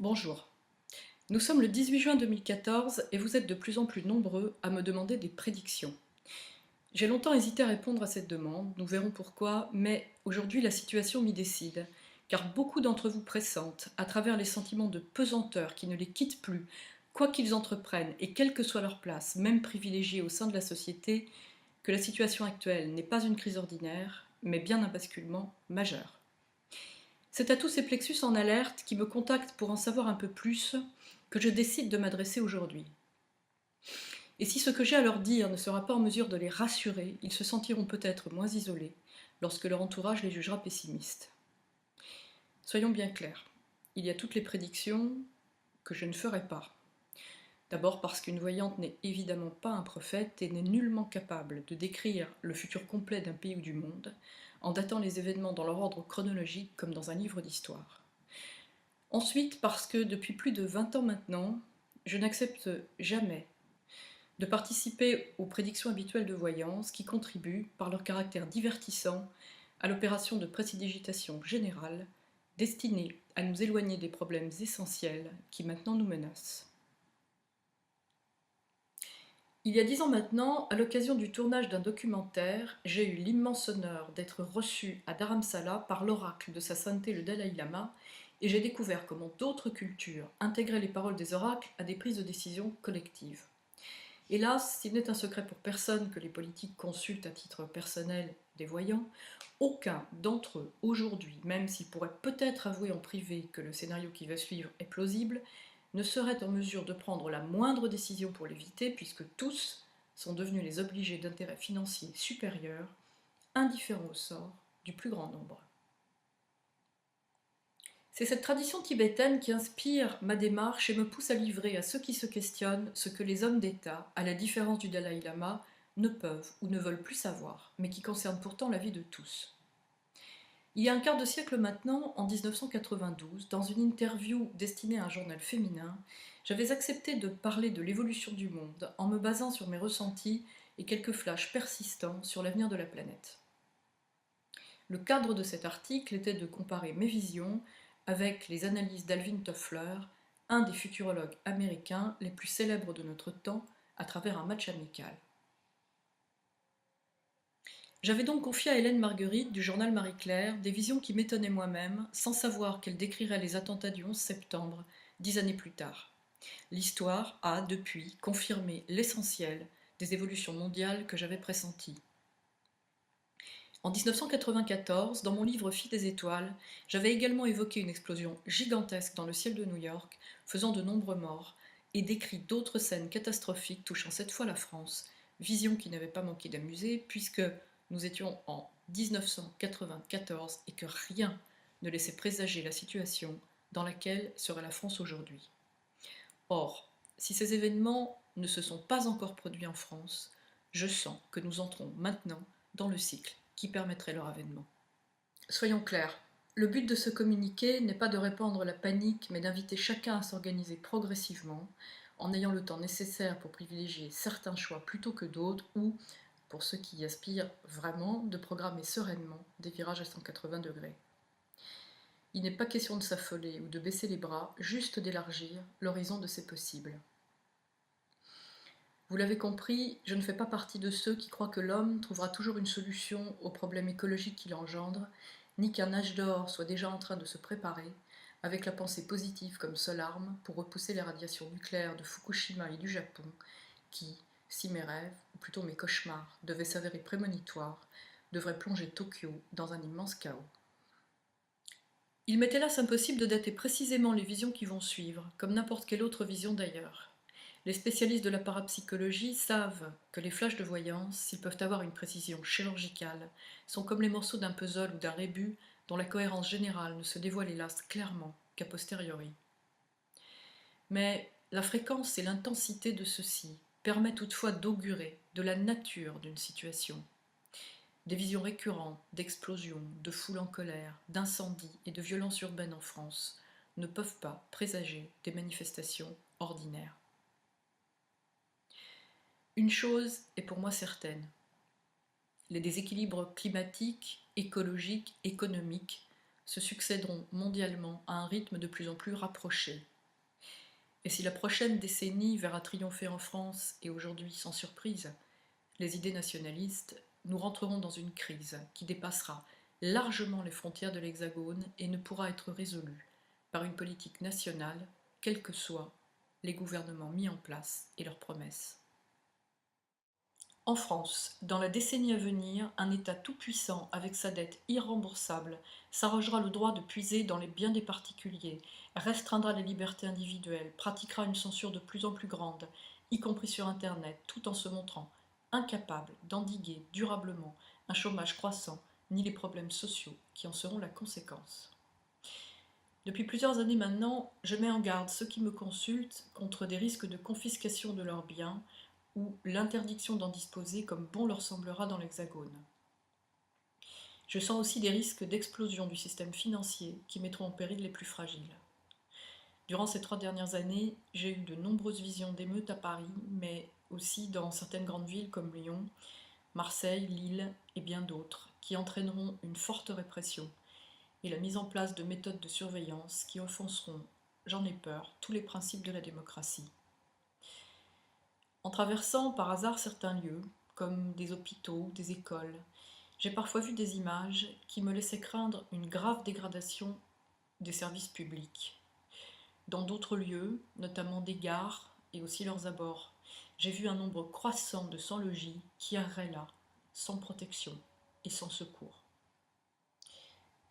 Bonjour. Nous sommes le 18 juin 2014 et vous êtes de plus en plus nombreux à me demander des prédictions. J'ai longtemps hésité à répondre à cette demande, nous verrons pourquoi, mais aujourd'hui la situation m'y décide, car beaucoup d'entre vous pressentent, à travers les sentiments de pesanteur qui ne les quittent plus, quoi qu'ils entreprennent et quelle que soit leur place, même privilégiée au sein de la société, que la situation actuelle n'est pas une crise ordinaire, mais bien un basculement majeur. C'est à tous ces plexus en alerte qui me contactent pour en savoir un peu plus que je décide de m'adresser aujourd'hui. Et si ce que j'ai à leur dire ne sera pas en mesure de les rassurer, ils se sentiront peut-être moins isolés lorsque leur entourage les jugera pessimistes. Soyons bien clairs, il y a toutes les prédictions que je ne ferai pas. D'abord parce qu'une voyante n'est évidemment pas un prophète et n'est nullement capable de décrire le futur complet d'un pays ou du monde en datant les événements dans leur ordre chronologique comme dans un livre d'histoire. Ensuite, parce que depuis plus de 20 ans maintenant, je n'accepte jamais de participer aux prédictions habituelles de voyance qui contribuent, par leur caractère divertissant, à l'opération de précipitation générale destinée à nous éloigner des problèmes essentiels qui maintenant nous menacent. Il y a 10 ans maintenant, à l'occasion du tournage d'un documentaire, j'ai eu l'immense honneur d'être reçu à Dharamsala par l'oracle de sa sainteté le Dalai Lama, et j'ai découvert comment d'autres cultures intégraient les paroles des oracles à des prises de décision collectives. Hélas, s'il n'est un secret pour personne que les politiques consultent à titre personnel des voyants, aucun d'entre eux aujourd'hui, même s'ils pourraient peut-être avouer en privé que le scénario qui va suivre est plausible, ne serait en mesure de prendre la moindre décision pour l'éviter, puisque tous sont devenus les obligés d'intérêts financiers supérieurs, indifférents au sort du plus grand nombre. C'est cette tradition tibétaine qui inspire ma démarche et me pousse à livrer à ceux qui se questionnent ce que les hommes d'État, à la différence du Dalai Lama, ne peuvent ou ne veulent plus savoir, mais qui concerne pourtant la vie de tous. Il y a un quart de siècle maintenant, en 1992, dans une interview destinée à un journal féminin, j'avais accepté de parler de l'évolution du monde en me basant sur mes ressentis et quelques flashs persistants sur l'avenir de la planète. Le cadre de cet article était de comparer mes visions avec les analyses d'Alvin Toffler, un des futurologues américains les plus célèbres de notre temps, à travers un match amical. J'avais donc confié à Hélène Marguerite du journal Marie-Claire des visions qui m'étonnaient moi-même, sans savoir qu'elle décrirait les attentats du 11 septembre, 10 années plus tard. L'histoire a, depuis, confirmé l'essentiel des évolutions mondiales que j'avais pressenties. En 1994, dans mon livre Fille des étoiles, j'avais également évoqué une explosion gigantesque dans le ciel de New York, faisant de nombreux morts, et décrit d'autres scènes catastrophiques touchant cette fois la France, vision qui n'avait pas manqué d'amuser, puisque nous étions en 1994 et que rien ne laissait présager la situation dans laquelle serait la France aujourd'hui. Or, si ces événements ne se sont pas encore produits en France, je sens que nous entrons maintenant dans le cycle qui permettrait leur avènement. Soyons clairs, le but de ce communiqué n'est pas de répandre la panique, mais d'inviter chacun à s'organiser progressivement, en ayant le temps nécessaire pour privilégier certains choix plutôt que d'autres, ou, pour ceux qui y aspirent vraiment, de programmer sereinement des virages à 180 degrés. Il n'est pas question de s'affoler ou de baisser les bras, juste d'élargir l'horizon de ces possibles. Vous l'avez compris, je ne fais pas partie de ceux qui croient que l'homme trouvera toujours une solution aux problèmes écologiques qu'il engendre, ni qu'un âge d'or soit déjà en train de se préparer, avec la pensée positive comme seule arme pour repousser les radiations nucléaires de Fukushima et du Japon, qui, si mes rêves, ou plutôt mes cauchemars, devaient s'avérer prémonitoires, devraient plonger Tokyo dans un immense chaos. Il m'est hélas impossible de dater précisément les visions qui vont suivre, comme n'importe quelle autre vision d'ailleurs. Les spécialistes de la parapsychologie savent que les flashs de voyance, s'ils peuvent avoir une précision chirurgicale, sont comme les morceaux d'un puzzle ou d'un rébus dont la cohérence générale ne se dévoile hélas clairement qu'a posteriori. Mais la fréquence et l'intensité de ceux-ci permettent toutefois d'augurer de la nature d'une situation. Des visions récurrentes d'explosions, de foules en colère, d'incendies et de violences urbaines en France ne peuvent pas présager des manifestations ordinaires. Une chose est pour moi certaine, les déséquilibres climatiques, écologiques, économiques se succéderont mondialement à un rythme de plus en plus rapproché, Et si la prochaine décennie verra triompher en France, et aujourd'hui sans surprise, les idées nationalistes, nous rentrerons dans une crise qui dépassera largement les frontières de l'Hexagone et ne pourra être résolue par une politique nationale, quels que soient les gouvernements mis en place et leurs promesses. En France, dans la décennie à venir, un État tout-puissant avec sa dette irremboursable s'arrogera le droit de puiser dans les biens des particuliers, restreindra les libertés individuelles, pratiquera une censure de plus en plus grande, y compris sur Internet, tout en se montrant incapable d'endiguer durablement un chômage croissant ni les problèmes sociaux qui en seront la conséquence. Depuis plusieurs années maintenant, je mets en garde ceux qui me consultent contre des risques de confiscation de leurs biens ou l'interdiction d'en disposer comme bon leur semblera dans l'Hexagone. Je sens aussi des risques d'explosion du système financier qui mettront en péril les plus fragiles. Durant ces 3 dernières années, j'ai eu de nombreuses visions d'émeutes à Paris, mais aussi dans certaines grandes villes comme Lyon, Marseille, Lille et bien d'autres, qui entraîneront une forte répression et la mise en place de méthodes de surveillance qui offenseront, j'en ai peur, tous les principes de la démocratie. En traversant par hasard certains lieux, comme des hôpitaux, des écoles, j'ai parfois vu des images qui me laissaient craindre une grave dégradation des services publics. Dans d'autres lieux, notamment des gares et aussi leurs abords, j'ai vu un nombre croissant de sans-logis qui erraient là, sans protection et sans secours.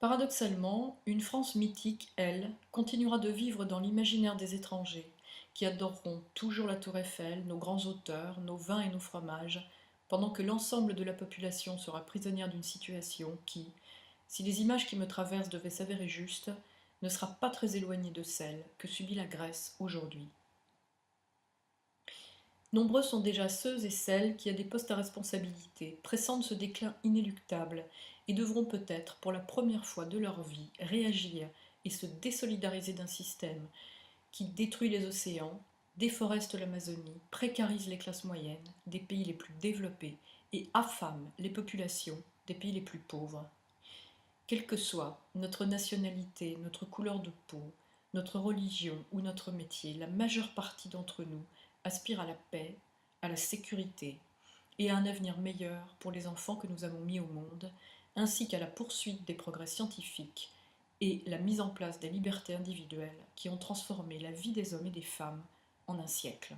Paradoxalement, une France mythique, elle, continuera de vivre dans l'imaginaire des étrangers, qui adoreront toujours la Tour Eiffel, nos grands auteurs, nos vins et nos fromages, pendant que l'ensemble de la population sera prisonnière d'une situation qui, si les images qui me traversent devaient s'avérer justes, ne sera pas très éloignée de celle que subit la Grèce aujourd'hui. Nombreux sont déjà ceux et celles qui, à des postes à responsabilité, pressentent ce déclin inéluctable et devront peut-être, pour la première fois de leur vie, réagir et se désolidariser d'un système qui détruit les océans, déforeste l'Amazonie, précarise les classes moyennes des pays les plus développés et affame les populations des pays les plus pauvres. Quelle que soit notre nationalité, notre couleur de peau, notre religion ou notre métier, la majeure partie d'entre nous aspire à la paix, à la sécurité et à un avenir meilleur pour les enfants que nous avons mis au monde, ainsi qu'à la poursuite des progrès scientifiques et la mise en place des libertés individuelles qui ont transformé la vie des hommes et des femmes en un siècle.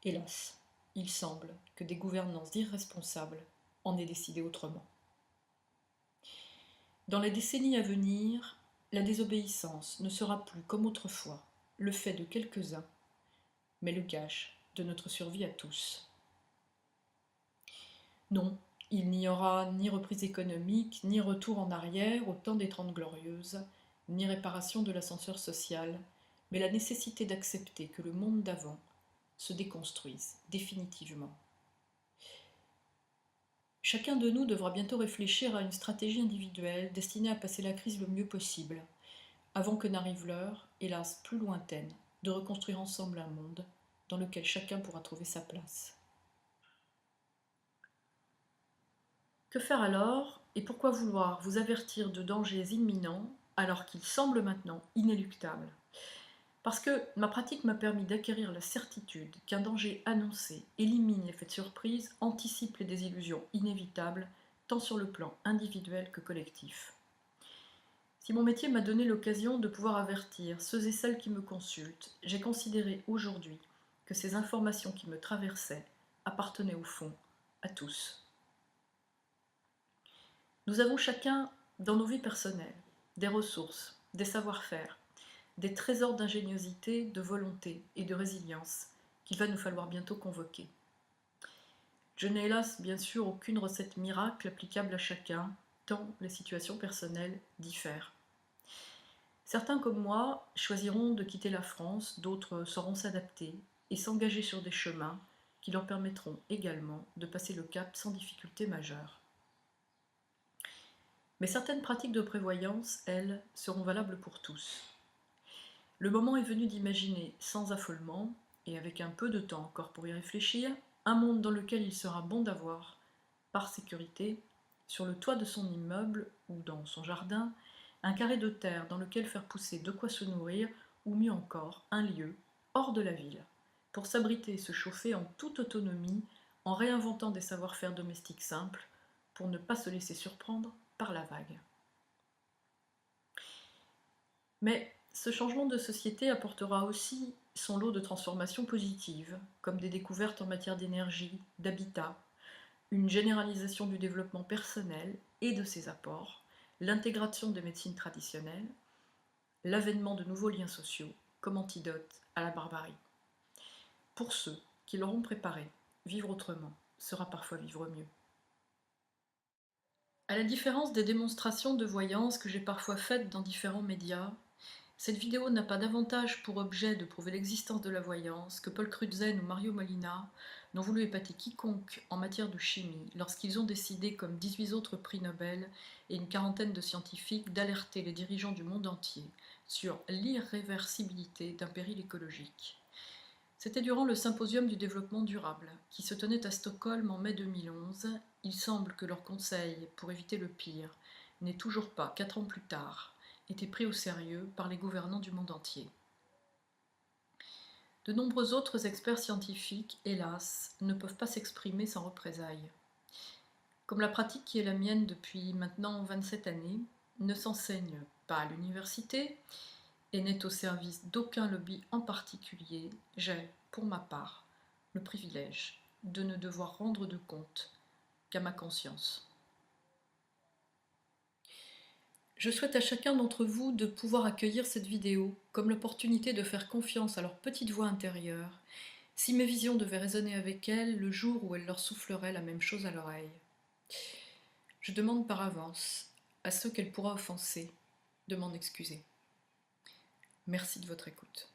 Hélas, il semble que des gouvernances irresponsables en aient décidé autrement. Dans les décennies à venir, la désobéissance ne sera plus, comme autrefois, le fait de quelques-uns, mais le gage de notre survie à tous. Non, il n'y aura ni reprise économique, ni retour en arrière au temps des Trente Glorieuses, ni réparation de l'ascenseur social, mais la nécessité d'accepter que le monde d'avant se déconstruise définitivement. Chacun de nous devra bientôt réfléchir à une stratégie individuelle destinée à passer la crise le mieux possible, avant que n'arrive l'heure, hélas plus lointaine, de reconstruire ensemble un monde dans lequel chacun pourra trouver sa place. Que faire alors, et pourquoi vouloir vous avertir de dangers imminents alors qu'ils semblent maintenant inéluctables? Parce que ma pratique m'a permis d'acquérir la certitude qu'un danger annoncé élimine l'effet de surprise, anticipe les désillusions inévitables, tant sur le plan individuel que collectif. Si mon métier m'a donné l'occasion de pouvoir avertir ceux et celles qui me consultent, j'ai considéré aujourd'hui que ces informations qui me traversaient appartenaient au fond à tous. Nous avons chacun, dans nos vies personnelles, des ressources, des savoir-faire, des trésors d'ingéniosité, de volonté et de résilience qu'il va nous falloir bientôt convoquer. Je n'ai hélas bien sûr aucune recette miracle applicable à chacun, tant les situations personnelles diffèrent. Certains comme moi choisiront de quitter la France, d'autres sauront s'adapter et s'engager sur des chemins qui leur permettront également de passer le cap sans difficulté majeure. Mais certaines pratiques de prévoyance, elles, seront valables pour tous. Le moment est venu d'imaginer sans affolement, et avec un peu de temps encore pour y réfléchir, un monde dans lequel il sera bon d'avoir, par sécurité, sur le toit de son immeuble ou dans son jardin, un carré de terre dans lequel faire pousser de quoi se nourrir ou mieux encore, un lieu, hors de la ville, pour s'abriter et se chauffer en toute autonomie, en réinventant des savoir-faire domestiques simples, pour ne pas se laisser surprendre par la vague. Mais ce changement de société apportera aussi son lot de transformations positives, comme des découvertes en matière d'énergie, d'habitat, une généralisation du développement personnel et de ses apports, l'intégration des médecines traditionnelles, l'avènement de nouveaux liens sociaux comme antidote à la barbarie. Pour ceux qui l'auront préparé, vivre autrement sera parfois vivre mieux. À la différence des démonstrations de voyance que j'ai parfois faites dans différents médias, cette vidéo n'a pas davantage pour objet de prouver l'existence de la voyance que Paul Crutzen ou Mario Molina n'ont voulu épater quiconque en matière de chimie lorsqu'ils ont décidé, comme 18 autres prix Nobel et une quarantaine de scientifiques, d'alerter les dirigeants du monde entier sur l'irréversibilité d'un péril écologique. C'était durant le Symposium du développement durable, qui se tenait à Stockholm en mai 2011. Il semble que leur conseil pour éviter le pire n'ait toujours pas, 4 ans plus tard, été pris au sérieux par les gouvernants du monde entier. De nombreux autres experts scientifiques, hélas, ne peuvent pas s'exprimer sans représailles. Comme la pratique qui est la mienne depuis maintenant 27 années ne s'enseigne pas à l'université, et n'est au service d'aucun lobby en particulier, j'ai, pour ma part, le privilège de ne devoir rendre de compte qu'à ma conscience. Je souhaite à chacun d'entre vous de pouvoir accueillir cette vidéo comme l'opportunité de faire confiance à leur petite voix intérieure, si mes visions devaient résonner avec elles le jour où elles leur souffleraient la même chose à l'oreille. Je demande par avance à ceux qu'elle pourra offenser de m'en excuser. Merci de votre écoute.